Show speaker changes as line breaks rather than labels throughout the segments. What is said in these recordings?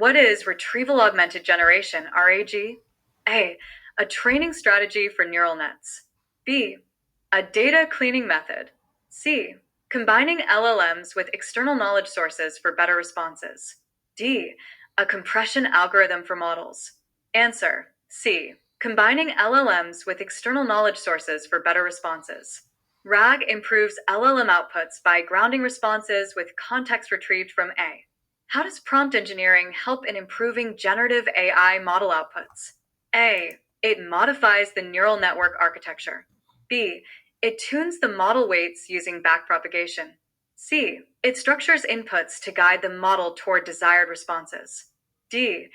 What is retrieval-augmented generation, RAG? A. A training strategy for neural nets. B. A data cleaning method. C. Combining LLMs with external knowledge sources for better responses. D. A compression algorithm for models. Answer: C. Combining LLMs with external knowledge sources for better responses. RAG improves LLM outputs by grounding responses with context retrieved from A. How does prompt engineering help in improving generative AI model outputs? A. It modifies the neural network architecture. B. It tunes the model weights using backpropagation. C. It structures inputs to guide the model toward desired responses. D.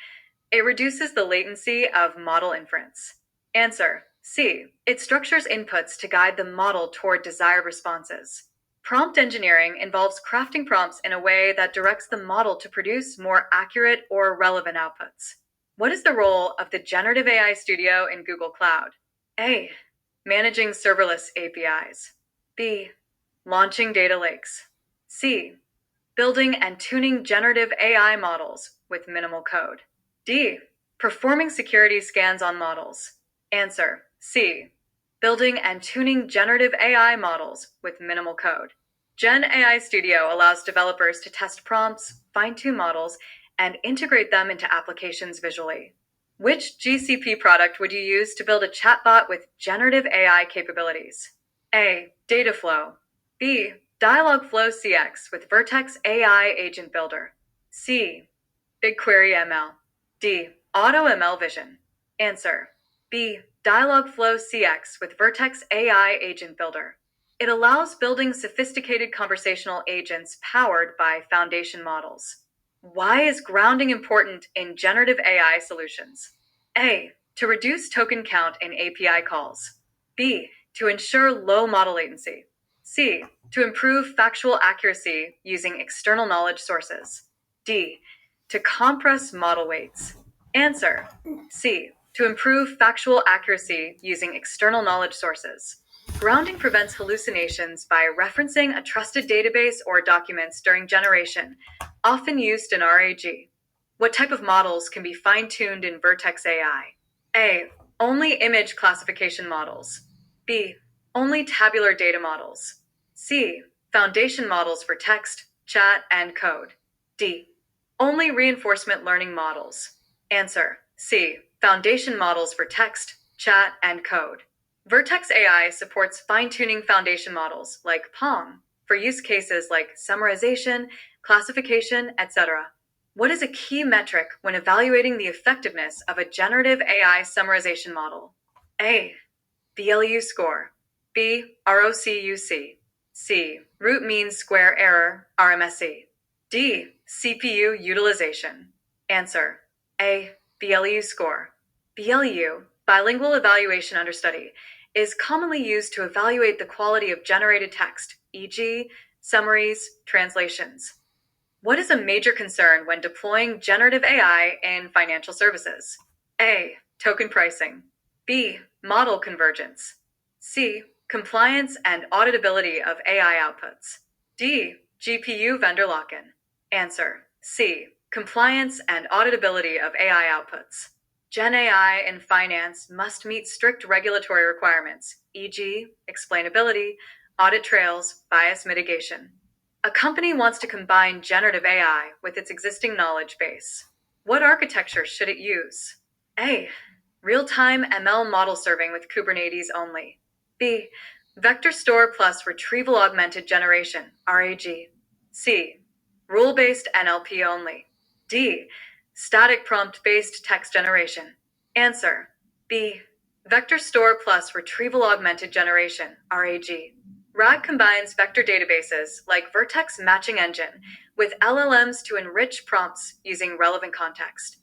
It reduces the latency of model inference. Answer: C. It structures inputs to guide the model toward desired responses. Prompt engineering involves crafting prompts in a way that directs the model to produce more accurate or relevant outputs. What is the role of the Generative AI Studio in Google Cloud? A. Managing serverless APIs. B. Launching data lakes. C. Building and tuning generative AI models with minimal code. D. Performing security scans on models. Answer: C. Building and tuning generative AI models with minimal code. Gen AI Studio allows developers to test prompts, fine-tune models, and integrate them into applications visually. Which GCP product would you use to build a chatbot with generative AI capabilities? A. Dataflow. B. Dialogflow CX with Vertex AI Agent Builder. C. BigQuery ML. D. AutoML Vision. Answer: B. Dialogflow CX with Vertex AI Agent Builder. It allows building sophisticated conversational agents powered by foundation models. Why is grounding important in generative AI solutions? A. To reduce token count in API calls. B. To ensure low model latency. C. To improve factual accuracy using external knowledge sources. D. To compress model weights. Answer: C. To improve factual accuracy using external knowledge sources. Grounding prevents hallucinations by referencing a trusted database or documents during generation, often used in RAG. What type of models can be fine-tuned in Vertex AI? A. Only image classification models. B. Only tabular data models. C. Foundation models for text, chat, and code. D. Only reinforcement learning models. Answer: C. Foundation models for text, chat, and code. Vertex AI supports fine-tuning foundation models like PaLM for use cases like summarization, classification, etc. What is a key metric when evaluating the effectiveness of a generative AI summarization model? A. BLU score. B. ROCUC. C. Root mean square error, RMSE. D. CPU utilization. Answer: A. BLU score. BLU, bilingual evaluation understudy, is commonly used to evaluate the quality of generated text, e.g., summaries, translations. What is a major concern when deploying generative AI in financial services? A. Token pricing. B. Model convergence. C. Compliance and auditability of AI outputs. D. GPU vendor lock-in. Answer: C. Compliance and auditability of AI outputs. Gen AI in finance must meet strict regulatory requirements, e.g., explainability, audit trails, bias mitigation. A company wants to combine generative AI with its existing knowledge base. What architecture should it use? A. Real-time ML model serving with Kubernetes only. B. Vector store plus retrieval-augmented generation, RAG. C. Rule-based NLP only. D. Static prompt-based text generation. Answer: B. Vector store plus retrieval-augmented generation, RAG. RAG combines vector databases like Vertex Matching Engine with LLMs to enrich prompts using relevant context.